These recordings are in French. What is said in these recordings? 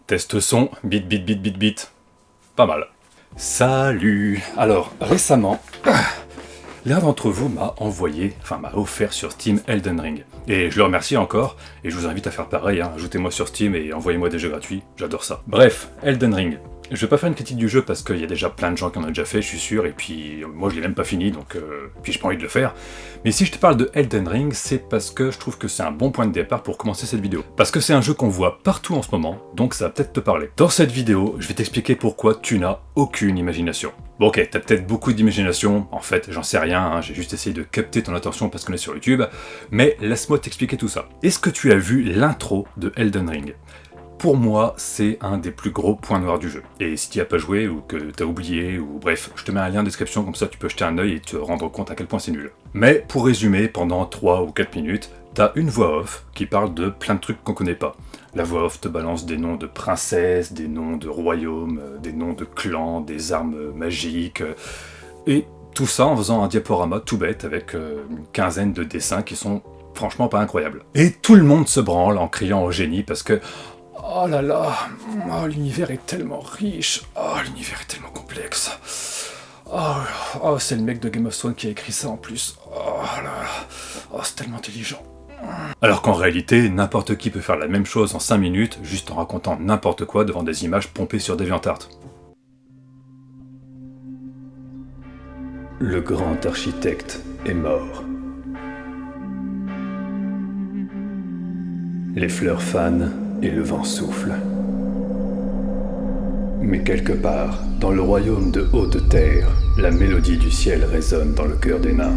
Test son, bit. Pas mal. Salut. Alors, récemment, l'un d'entre vous m'a offert sur Steam Elden Ring. Et je le remercie encore, et je vous invite à faire pareil, ajoutez-moi sur Steam et envoyez-moi des jeux gratuits, j'adore ça. Bref, Elden Ring. Je vais pas faire une critique du jeu parce qu'il y a déjà plein de gens qui en ont déjà fait, je suis sûr, et puis moi je l'ai même pas fini, donc puis j'ai pas envie de le faire. Mais si je te parle de Elden Ring, c'est parce que je trouve que c'est un bon point de départ pour commencer cette vidéo. Parce que c'est un jeu qu'on voit partout en ce moment, donc ça va peut-être te parler. Dans cette vidéo, je vais t'expliquer pourquoi tu n'as aucune imagination. Bon ok, t'as peut-être beaucoup d'imagination, en fait j'en sais rien, j'ai juste essayé de capter ton attention parce qu'on est sur YouTube, mais laisse-moi t'expliquer tout ça. Est-ce que tu as vu l'intro de Elden Ring ? Pour moi, c'est un des plus gros points noirs du jeu. Et si tu n'y as pas joué, ou que tu as oublié, ou bref, je te mets un lien en description, comme ça tu peux jeter un œil et te rendre compte à quel point c'est nul. Mais pour résumer, pendant 3 ou 4 minutes, t'as une voix off qui parle de plein de trucs qu'on connaît pas. La voix off te balance des noms de princesses, des noms de royaumes, des noms de clans, des armes magiques, et tout ça en faisant un diaporama tout bête avec une quinzaine de dessins qui sont franchement pas incroyables. Et tout le monde se branle en criant au génie parce que oh là là, l'univers est tellement riche, l'univers est tellement complexe. C'est le mec de Game of Thrones qui a écrit ça en plus. C'est tellement intelligent. Alors qu'en réalité, n'importe qui peut faire la même chose en 5 minutes, juste en racontant n'importe quoi devant des images pompées sur DeviantArt. Le grand architecte est mort. Les fleurs fanent et le vent souffle. Mais quelque part, dans le royaume de haute terre, la mélodie du ciel résonne dans le cœur des nains.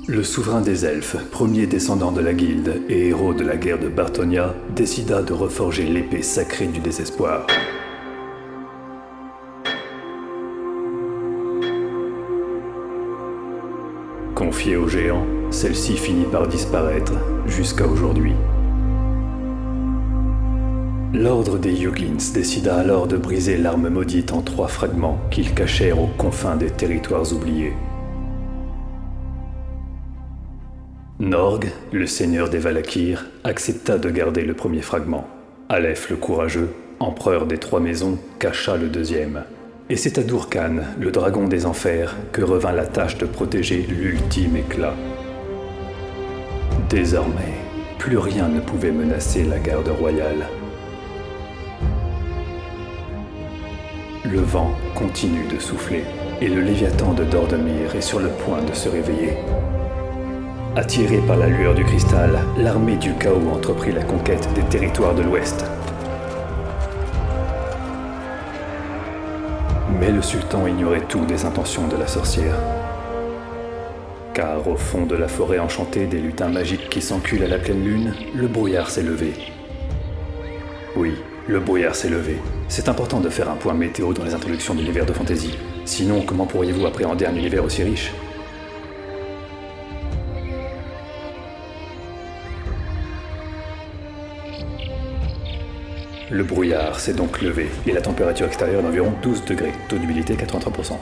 Le souverain des elfes, premier descendant de la guilde et héros de la guerre de Bartonia, décida de reforger l'épée sacrée du désespoir. Confiée aux géants, celle-ci finit par disparaître, jusqu'à aujourd'hui. L'ordre des Yuggins décida alors de briser l'arme maudite en 3 fragments qu'ils cachèrent aux confins des territoires oubliés. Norg, le seigneur des Valakyrs, accepta de garder le premier fragment. Aleph le courageux, empereur des 3 maisons, cacha le deuxième. Et c'est à Durkan, le dragon des enfers, que revint la tâche de protéger l'ultime éclat. Désormais, plus rien ne pouvait menacer la garde royale. Le vent continue de souffler, et le Léviathan de Dordemir est sur le point de se réveiller. Attirée par la lueur du cristal, l'armée du chaos entreprit la conquête des territoires de l'Ouest. Mais le sultan ignorait tout des intentions de la sorcière. Car au fond de la forêt enchantée des lutins magiques qui s'enculent à la pleine lune, le brouillard s'est levé. Oui, le brouillard s'est levé. C'est important de faire un point météo dans les introductions d'univers de fantasy. Sinon, comment pourriez-vous appréhender un univers aussi riche ? Le brouillard s'est donc levé et la température extérieure est d'environ 12 degrés, taux d'humidité 83%.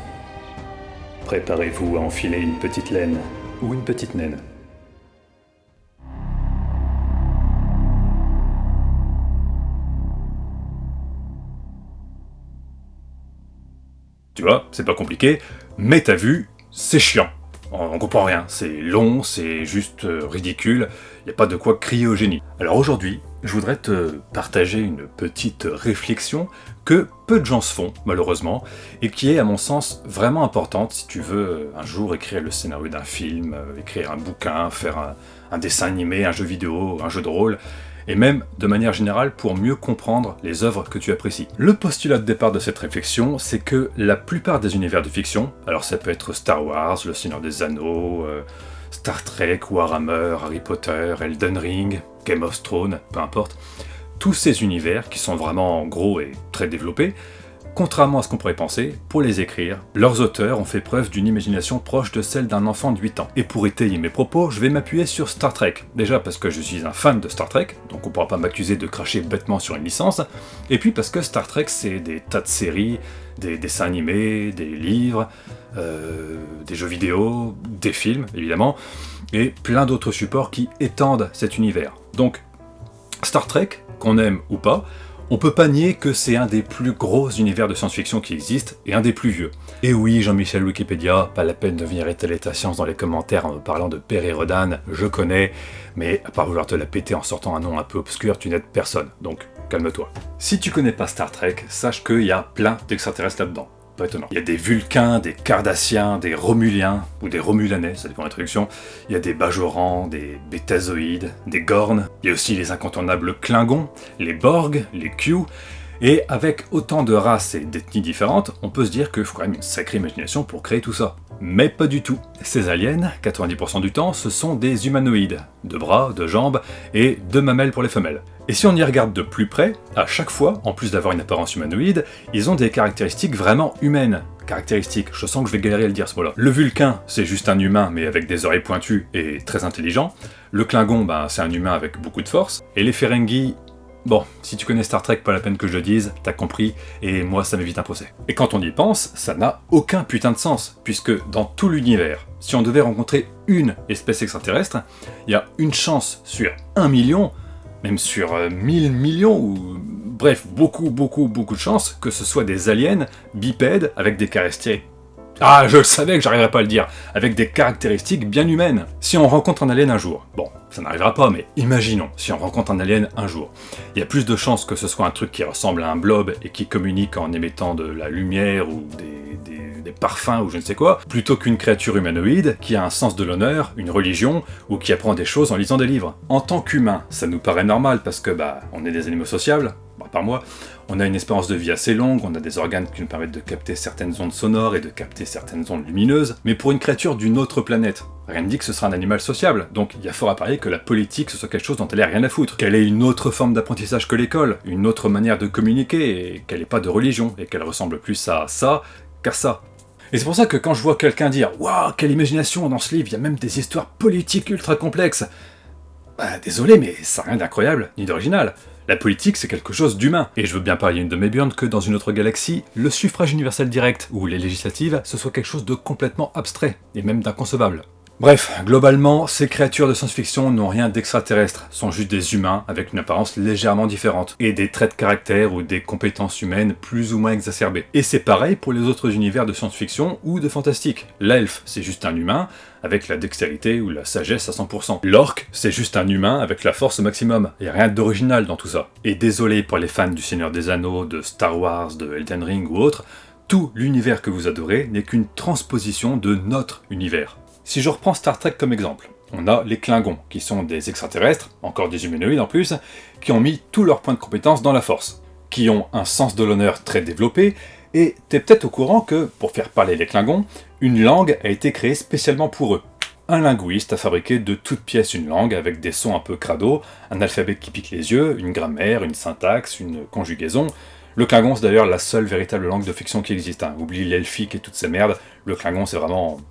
Préparez-vous à enfiler une petite laine ou une petite naine. Tu vois, c'est pas compliqué, mais t'as vu, c'est chiant. On comprend rien, c'est long, c'est juste ridicule, y a pas de quoi crier au génie. Alors aujourd'hui, je voudrais te partager une petite réflexion que peu de gens se font, malheureusement, et qui est, à mon sens, vraiment importante si tu veux un jour écrire le scénario d'un film, écrire un bouquin, faire un dessin animé, un jeu vidéo, un jeu de rôle, et même, de manière générale, pour mieux comprendre les œuvres que tu apprécies. Le postulat de départ de cette réflexion, c'est que la plupart des univers de fiction, alors ça peut être Star Wars, Le Seigneur des Anneaux, Star Trek, Warhammer, Harry Potter, Elden Ring, Game of Thrones, peu importe, tous ces univers, qui sont vraiment gros et très développés, contrairement à ce qu'on pourrait penser, pour les écrire, leurs auteurs ont fait preuve d'une imagination proche de celle d'un enfant de 8 ans. Et pour étayer mes propos, je vais m'appuyer sur Star Trek. Déjà parce que je suis un fan de Star Trek, donc on pourra pas m'accuser de cracher bêtement sur une licence, et puis parce que Star Trek c'est des tas de séries, des dessins animés, des livres, des jeux vidéo, des films évidemment, et plein d'autres supports qui étendent cet univers. Donc, Star Trek, qu'on aime ou pas, on peut pas nier que c'est un des plus gros univers de science-fiction qui existent et un des plus vieux. Et oui, Jean-Michel Wikipédia, pas la peine de venir étaler ta science dans les commentaires en me parlant de Perry Rhodan, je connais, mais à part vouloir te la péter en sortant un nom un peu obscur, tu n'aides personne, donc calme-toi. Si tu connais pas Star Trek, sache qu'il y a plein d'extraterrestres là-dedans. Pas étonnant. Il y a des Vulcains, des Cardassiens, des Romuliens, ou des Romulanais, ça dépend de la traduction. Il y a des Bajorans, des Bétazoïdes, des Gorns. Il y a aussi les incontournables Klingons, les Borg, les Q. Et avec autant de races et d'ethnies différentes, on peut se dire qu'il faut quand même une sacrée imagination pour créer tout ça. Mais pas du tout. Ces aliens, 90% du temps, ce sont des humanoïdes. 2 bras, 2 jambes et 2 mamelles pour les femelles. Et si on y regarde de plus près, à chaque fois, en plus d'avoir une apparence humanoïde, ils ont des caractéristiques vraiment humaines. Caractéristiques, je sens que je vais galérer à le dire ce mot-là. Le Vulcain, c'est juste un humain mais avec des oreilles pointues et très intelligent. Le Klingon, c'est un humain avec beaucoup de force. Et les Ferengi... Bon, si tu connais Star Trek, pas la peine que je le dise, t'as compris, et moi ça m'évite un procès. Et quand on y pense, ça n'a aucun putain de sens, puisque dans tout l'univers, si on devait rencontrer une espèce extraterrestre, il y a une chance sur 1 million, même sur 1000 millions, ou bref, beaucoup de chances que ce soit des aliens bipèdes avec des caractéristiques... Ah, je le savais que j'arriverais pas à le dire, avec des caractéristiques bien humaines. Si on rencontre un alien un jour, bon, ça n'arrivera pas, mais imaginons, si on rencontre un alien un jour, il y a plus de chances que ce soit un truc qui ressemble à un blob et qui communique en émettant de la lumière ou des parfums ou je ne sais quoi, plutôt qu'une créature humanoïde qui a un sens de l'honneur, une religion, ou qui apprend des choses en lisant des livres. En tant qu'humain, ça nous paraît normal parce que, on est des animaux sociables, par moi, on a une espérance de vie assez longue, on a des organes qui nous permettent de capter certaines ondes sonores et de capter certaines ondes lumineuses, mais pour une créature d'une autre planète, rien ne dit que ce sera un animal sociable, donc il y a fort à parier que la politique ce soit quelque chose dont elle ait rien à foutre, qu'elle ait une autre forme d'apprentissage que l'école, une autre manière de communiquer, et qu'elle ait pas de religion, et qu'elle ressemble plus à ça qu'à ça. Et c'est pour ça que quand je vois quelqu'un dire « Waouh, quelle imagination dans ce livre, il y a même des histoires politiques ultra complexes », désolé, mais ça n'a rien d'incroyable, ni d'original. La politique, c'est quelque chose d'humain. Et je veux bien parier une de mes burnes que dans une autre galaxie, le suffrage universel direct, ou les législatives, ce soit quelque chose de complètement abstrait, et même d'inconcevable. Bref, globalement, ces créatures de science-fiction n'ont rien d'extraterrestre, sont juste des humains avec une apparence légèrement différente, et des traits de caractère ou des compétences humaines plus ou moins exacerbées. Et c'est pareil pour les autres univers de science-fiction ou de fantastique. L'elfe, c'est juste un humain, avec la dextérité ou la sagesse à 100%. L'orc, c'est juste un humain avec la force au maximum. Il n'y a rien d'original dans tout ça. Et désolé pour les fans du Seigneur des Anneaux, de Star Wars, de Elden Ring ou autre, tout l'univers que vous adorez n'est qu'une transposition de notre univers. Si je reprends Star Trek comme exemple, on a les Klingons, qui sont des extraterrestres, encore des humanoïdes en plus, qui ont mis tous leurs points de compétence dans la force, qui ont un sens de l'honneur très développé, et t'es peut-être au courant que, pour faire parler les Klingons, une langue a été créée spécialement pour eux. Un linguiste a fabriqué de toutes pièces une langue avec des sons un peu crado, un alphabet qui pique les yeux, une grammaire, une syntaxe, une conjugaison. Le Klingon, c'est d'ailleurs la seule véritable langue de fiction qui existe. Oublie l'elfique et toutes ces merdes, le Klingon c'est vraiment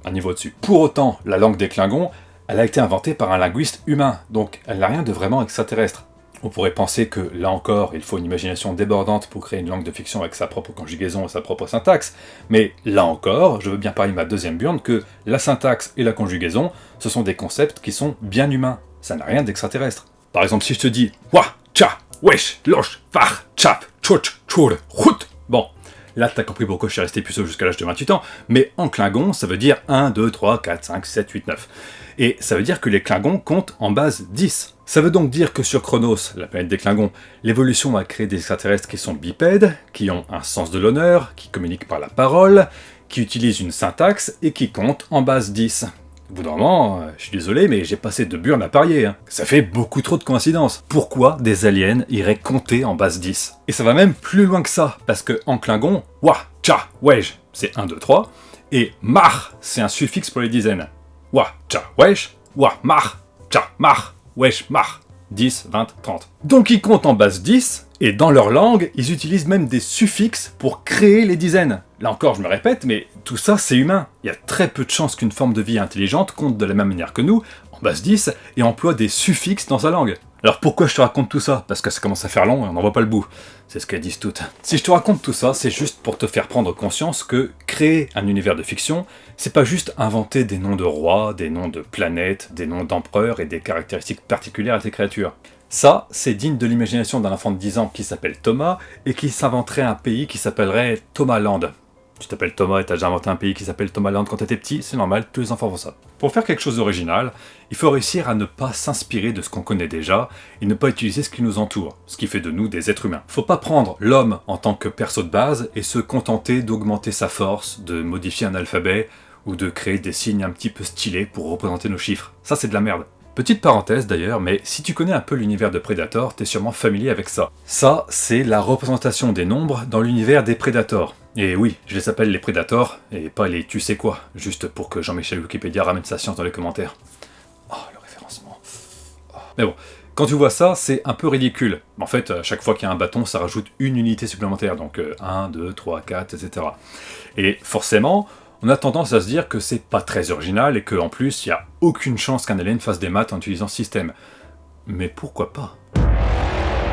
un niveau au-dessus. Pour autant, la langue des Klingons, elle a été inventée par un linguiste humain, donc elle n'a rien de vraiment extraterrestre. On pourrait penser que, là encore, il faut une imagination débordante pour créer une langue de fiction avec sa propre conjugaison et sa propre syntaxe, mais là encore, je veux bien parler de ma deuxième burne que la syntaxe et la conjugaison, ce sont des concepts qui sont bien humains, ça n'a rien d'extraterrestre. Par exemple, si je te dis « Wa, cha, wesh, loch, far, chap, tchouch, tchour, rout », bon, là t'as compris pourquoi je suis resté puceau jusqu'à l'âge de 28 ans, mais en Klingon, ça veut dire 1, 2, 3, 4, 5, 7, 8, 9. Et ça veut dire que les Klingons comptent en base 10. Ça veut donc dire que sur Chronos, la planète des Klingons, l'évolution a créé des extraterrestres qui sont bipèdes, qui ont un sens de l'honneur, qui communiquent par la parole, qui utilisent une syntaxe et qui comptent en base 10. Au bout d'un moment, je suis désolé, mais j'ai passé de burnes à parier. Ça fait beaucoup trop de coïncidences. Pourquoi des aliens iraient compter en base 10 ? Et ça va même plus loin que ça, parce que en Klingon, wa, cha, wej, c'est 1, 2, 3, et mar, c'est un suffixe pour les dizaines. Wa, cha, wesh, wa, mar, cha, mar, wesh, mar. 10, 20, 30. Donc ils comptent en base 10, et dans leur langue, ils utilisent même des suffixes pour créer les dizaines. Là encore, je me répète, mais tout ça, c'est humain. Il y a très peu de chances qu'une forme de vie intelligente compte de la même manière que nous, en base 10, et emploie des suffixes dans sa langue. Alors pourquoi je te raconte tout ça ? Parce que ça commence à faire long et on n'en voit pas le bout. C'est ce qu'elles disent toutes. Si je te raconte tout ça, c'est juste pour te faire prendre conscience que créer un univers de fiction, c'est pas juste inventer des noms de rois, des noms de planètes, des noms d'empereurs et des caractéristiques particulières à tes créatures. Ça, c'est digne de l'imagination d'un enfant de 10 ans qui s'appelle Thomas et qui s'inventerait un pays qui s'appellerait Thomaland. Tu t'appelles Thomas et t'as déjà inventé un pays qui s'appelle Thomaland quand t'étais petit, c'est normal, tous les enfants font ça. Pour faire quelque chose d'original, il faut réussir à ne pas s'inspirer de ce qu'on connaît déjà et ne pas utiliser ce qui nous entoure, ce qui fait de nous des êtres humains. Faut pas prendre l'homme en tant que perso de base et se contenter d'augmenter sa force, de modifier un alphabet ou de créer des signes un petit peu stylés pour représenter nos chiffres. Ça, c'est de la merde. Petite parenthèse d'ailleurs, mais si tu connais un peu l'univers de Predator, t'es sûrement familier avec ça. Ça, c'est la représentation des nombres dans l'univers des Predators. Et oui, je les appelle les Predators, et pas les tu sais quoi, juste pour que Jean-Michel Wikipédia ramène sa science dans les commentaires. Oh, le référencement. Oh. Mais bon, quand tu vois ça, c'est un peu ridicule. En fait, à chaque fois qu'il y a un bâton, ça rajoute une unité supplémentaire, donc 1, 2, 3, 4, etc. Et forcément, on a tendance à se dire que c'est pas très original et qu'en plus, il n'y a aucune chance qu'un alien fasse des maths en utilisant ce système. Mais pourquoi pas?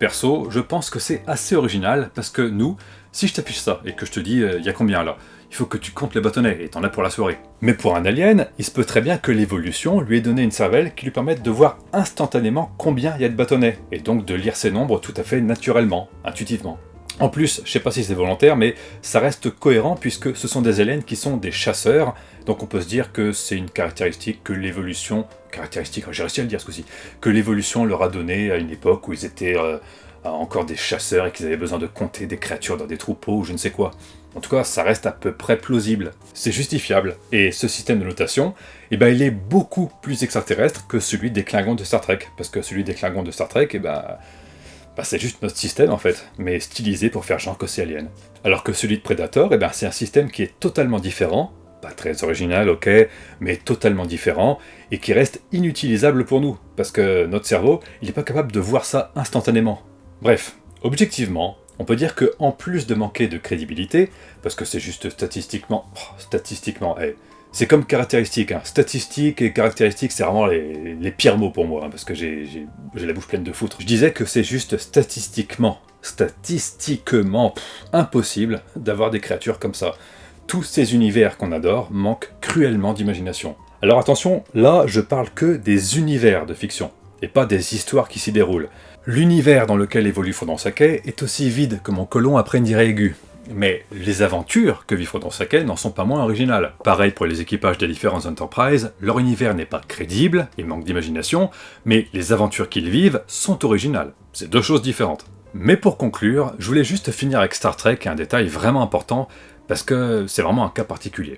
Perso, je pense que c'est assez original parce que nous, si je t'affiche ça et que je te dis il y a combien là, il faut que tu comptes les bâtonnets et t'en as pour la soirée. Mais pour un alien, il se peut très bien que l'évolution lui ait donné une cervelle qui lui permette de voir instantanément combien il y a de bâtonnets et donc de lire ces nombres tout à fait naturellement, intuitivement. En plus, je sais pas si c'est volontaire, mais ça reste cohérent puisque ce sont des aliens qui sont des chasseurs, donc on peut se dire que c'est une caractéristique que l'évolution... j'ai réussi à le dire ce coup-ci, que l'évolution leur a donné à une époque où ils étaient encore des chasseurs et qu'ils avaient besoin de compter des créatures dans des troupeaux ou je ne sais quoi. En tout cas, ça reste à peu près plausible. C'est justifiable. Et ce système de notation, il est beaucoup plus extraterrestre que celui des Klingons de Star Trek. Parce que celui des Klingons de Star Trek, c'est juste notre système en fait, mais stylisé pour faire genre que c'est alien. Alors que celui de Predator, c'est un système qui est totalement différent, pas très original, ok, mais totalement différent, et qui reste inutilisable pour nous, parce que notre cerveau, il n'est pas capable de voir ça instantanément. Bref, objectivement, on peut dire que en plus de manquer de crédibilité, parce que c'est juste statistiquement, c'est comme caractéristique, hein. Statistique et caractéristique, c'est vraiment les pires mots pour moi, hein, parce que j'ai la bouche pleine de foutre. Je disais que c'est juste statistiquement impossible d'avoir des créatures comme ça. Tous ces univers qu'on adore manquent cruellement d'imagination. Alors attention, là je parle que des univers de fiction, et pas des histoires qui s'y déroulent. L'univers dans lequel évolue Frodon Sake est aussi vide que mon côlon après une diarrhée aiguë. Mais les aventures que vit Frodon Sake n'en sont pas moins originales. Pareil pour les équipages des différentes Enterprise, leur univers n'est pas crédible, il manque d'imagination, mais les aventures qu'ils vivent sont originales. C'est deux choses différentes. Mais pour conclure, je voulais juste finir avec Star Trek et un détail vraiment important, parce que c'est vraiment un cas particulier.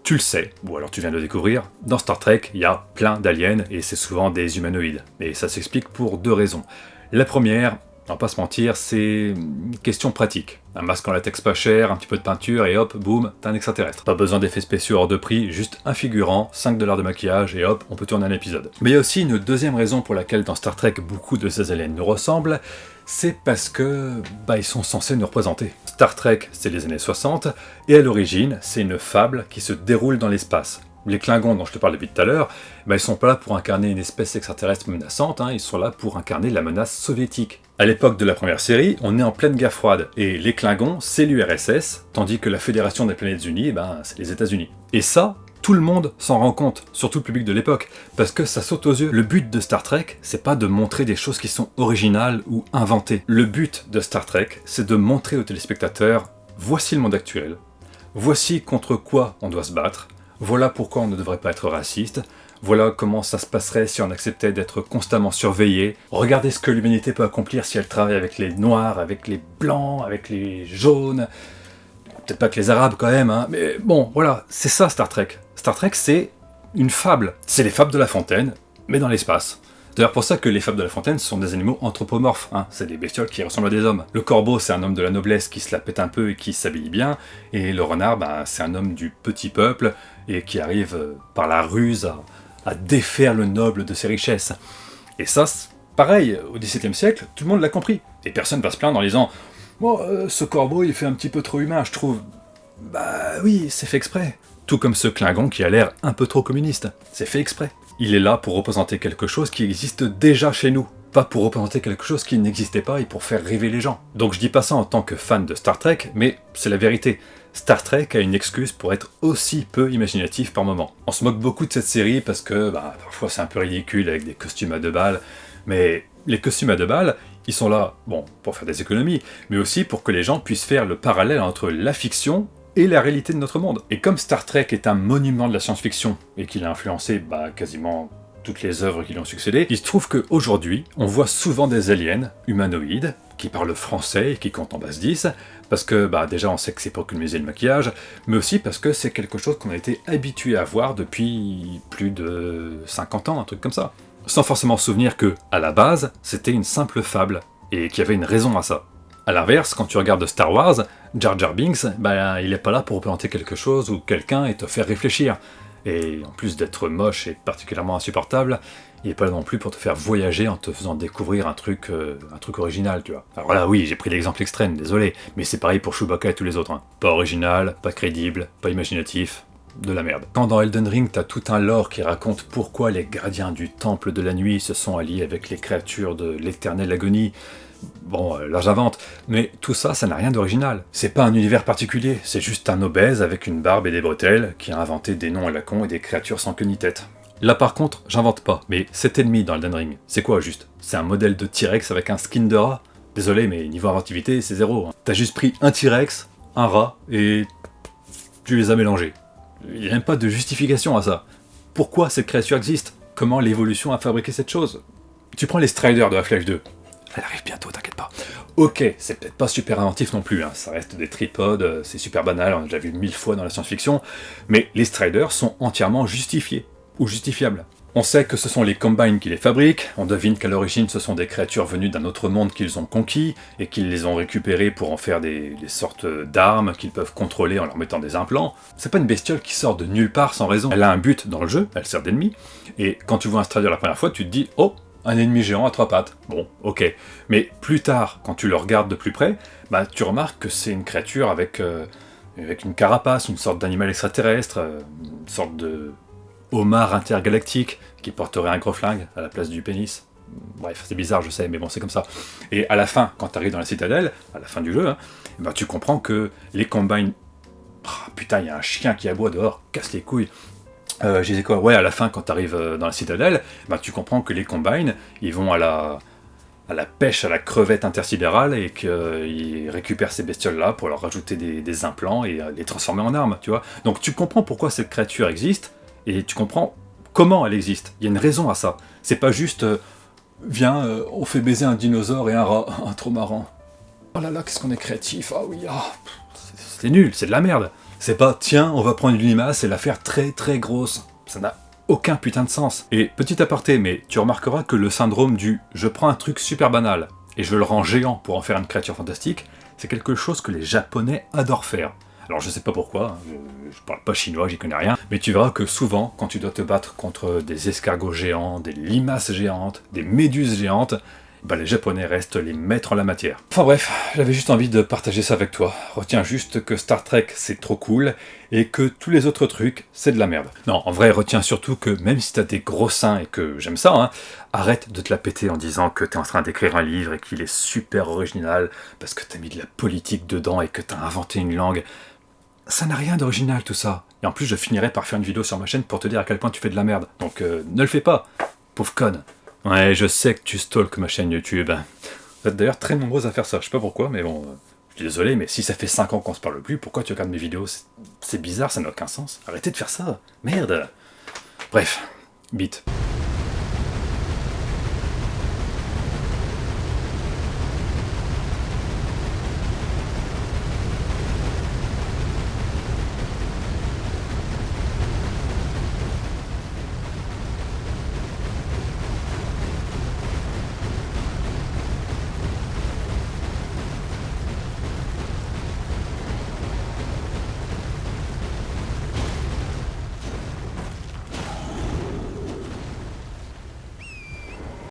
Tu le sais, ou alors tu viens de le découvrir, dans Star Trek, il y a plein d'aliens et c'est souvent des humanoïdes. Et ça s'explique pour deux raisons. La première, on va pas se mentir, c'est une question pratique. Un masque en latex pas cher, un petit peu de peinture et hop, boum, t'es un extraterrestre. Pas besoin d'effets spéciaux hors de prix, juste un figurant, 5$ de maquillage et hop, on peut tourner un épisode. Mais il y a aussi une deuxième raison pour laquelle dans Star Trek beaucoup de ces aliens nous ressemblent, c'est parce que ils sont censés nous représenter. Star Trek, c'est les années 60, et à l'origine, c'est une fable qui se déroule dans l'espace. Les Klingons dont je te parle depuis tout à l'heure, ils sont pas là pour incarner une espèce extraterrestre menaçante, ils sont là pour incarner la menace soviétique. À l'époque de la première série, on est en pleine guerre froide, et les Klingons, c'est l'URSS, tandis que la Fédération des Planètes Unies, c'est les États-Unis. Et ça, tout le monde s'en rend compte, surtout le public de l'époque, parce que ça saute aux yeux. Le but de Star Trek, c'est pas de montrer des choses qui sont originales ou inventées. Le but de Star Trek, c'est de montrer aux téléspectateurs, voici le monde actuel, voici contre quoi on doit se battre, voilà pourquoi on ne devrait pas être raciste, voilà comment ça se passerait si on acceptait d'être constamment surveillé, regardez ce que l'humanité peut accomplir si elle travaille avec les noirs, avec les blancs, avec les jaunes, peut-être pas que les arabes quand même, mais bon, voilà, c'est ça Star Trek. Star Trek, c'est une fable. C'est les fables de La Fontaine, mais dans l'espace. D'ailleurs pour ça que les fables de La Fontaine sont des animaux anthropomorphes, c'est des bestioles qui ressemblent à des hommes. Le corbeau, c'est un homme de la noblesse qui se la pète un peu et qui s'habille bien, et le renard, c'est un homme du petit peuple, et qui arrive par la ruse à défaire le noble de ses richesses. Et ça, pareil, au XVIIe siècle, tout le monde l'a compris. Et personne va se plaindre en disant « Bon, ce corbeau, il fait un petit peu trop humain, je trouve. » Oui, c'est fait exprès. Tout comme ce Klingon qui a l'air un peu trop communiste. C'est fait exprès. Il est là pour représenter quelque chose qui existe déjà chez nous, pas pour représenter quelque chose qui n'existait pas et pour faire rêver les gens. Donc je dis pas ça en tant que fan de Star Trek, mais c'est la vérité. Star Trek a une excuse pour être aussi peu imaginatif par moment. On se moque beaucoup de cette série parce que parfois c'est un peu ridicule avec des costumes à 2 balles, mais Les costumes à 2 balles, ils sont là, bon, pour faire des économies, mais aussi pour que les gens puissent faire le parallèle entre la fiction et la réalité de notre monde. Et comme Star Trek est un monument de la science-fiction, et qu'il a influencé quasiment toutes les œuvres qui lui ont succédé, il se trouve qu'aujourd'hui, on voit souvent des aliens humanoïdes qui parlent français et qui comptent en base 10, parce que déjà on sait que c'est pour économiser le maquillage, mais aussi parce que c'est quelque chose qu'on a été habitué à voir depuis plus de 50 ans, un truc comme ça. Sans forcément se souvenir que, à la base, c'était une simple fable, et qu'il y avait une raison à ça. A l'inverse, quand tu regardes Star Wars, Jar Jar Binks, il est pas là pour représenter quelque chose ou quelqu'un et te faire réfléchir. Et en plus d'être moche et particulièrement insupportable, il est pas là non plus pour te faire voyager en te faisant découvrir un truc original, tu vois. Alors voilà, oui, j'ai pris l'exemple extrême, désolé, mais c'est pareil pour Chewbacca et tous les autres. Hein. Pas original, pas crédible, pas imaginatif, de la merde. Quand dans Elden Ring, t'as tout un lore qui raconte pourquoi les gardiens du Temple de la Nuit se sont alliés avec les créatures de l'éternelle agonie, bon, là j'invente, mais tout ça, ça n'a rien d'original. C'est pas un univers particulier, c'est juste un obèse avec une barbe et des bretelles qui a inventé des noms à la con et des créatures sans queue ni tête. Là par contre, j'invente pas, mais cet ennemi dans Elden Ring, c'est quoi juste? C'est un modèle de T-Rex avec un skin de rat? Désolé, mais niveau inventivité, c'est zéro. Hein. T'as juste pris un T-Rex, un rat, et tu les as mélangés. Il n'y a même pas de justification à ça. Pourquoi cette créature existe? Comment l'évolution a fabriqué cette chose? Tu prends les Striders de Half-Life 2. Elle arrive bientôt, t'inquiète pas. Ok, c'est peut-être pas super inventif non plus, hein. Ça reste des tripodes, c'est super banal, on a déjà vu 1000 fois dans la science-fiction, mais les Striders sont entièrement justifiés, ou justifiables. On sait que ce sont les Combines qui les fabriquent, on devine qu'à l'origine ce sont des créatures venues d'un autre monde qu'ils ont conquis, et qu'ils les ont récupérées pour en faire des sortes d'armes qu'ils peuvent contrôler en leur mettant des implants. C'est pas une bestiole qui sort de nulle part sans raison. Elle a un but dans le jeu, elle sert d'ennemi, et quand tu vois un Strider la première fois, tu te dis « Oh, un ennemi géant à 3 pattes. » Bon, ok. Mais plus tard, quand tu le regardes de plus près, tu remarques que c'est une créature avec une carapace, une sorte d'animal extraterrestre, une sorte de homard intergalactique qui porterait un gros flingue à la place du pénis. Bref, c'est bizarre, je sais, mais bon, c'est comme ça. Et à la fin, quand tu arrives dans la citadelle, à la fin du jeu, tu comprends que les Combines... putain, il y a un chien qui aboie dehors, casse les couilles. Je disais quoi? Ouais, à la fin, quand tu arrives dans la citadelle, tu comprends que les Combines, ils vont à la pêche à la crevette intersidérale et qu'ils récupèrent ces bestioles-là pour leur rajouter des implants et les transformer en armes, tu vois. Donc tu comprends pourquoi cette créature existe et tu comprends comment elle existe. Il y a une raison à ça. C'est pas juste viens, on fait baiser un dinosaure et un rat. Ah, trop marrant. Oh là là, qu'est-ce qu'on est créatif. Ah oui, c'est nul, c'est de la merde. C'est pas, tiens, on va prendre une limace et la faire très très grosse. Ça n'a aucun putain de sens. Et petit aparté, mais tu remarqueras que le syndrome du « je prends un truc super banal et je le rends géant pour en faire une créature fantastique », c'est quelque chose que les Japonais adorent faire. Alors je sais pas pourquoi, je parle pas chinois, j'y connais rien, mais tu verras que souvent, quand tu dois te battre contre des escargots géants, des limaces géantes, des méduses géantes, les Japonais restent les maîtres en la matière. Enfin bref, j'avais juste envie de partager ça avec toi. Retiens juste que Star Trek c'est trop cool, et que tous les autres trucs c'est de la merde. Non, en vrai, retiens surtout que même si t'as des gros seins et que j'aime ça, arrête de te la péter en disant que t'es en train d'écrire un livre et qu'il est super original, parce que t'as mis de la politique dedans et que t'as inventé une langue. Ça n'a rien d'original tout ça. Et en plus je finirai par faire une vidéo sur ma chaîne pour te dire à quel point tu fais de la merde. Donc ne le fais pas, pauvre conne. Ouais, je sais que tu stalks ma chaîne YouTube. Vous êtes d'ailleurs très nombreux à faire ça, je sais pas pourquoi, mais bon, je suis désolé, mais si ça fait 5 ans qu'on se parle plus, pourquoi tu regardes mes vidéos? C'est bizarre, ça n'a aucun sens. Arrêtez de faire ça, merde. Bref, bite.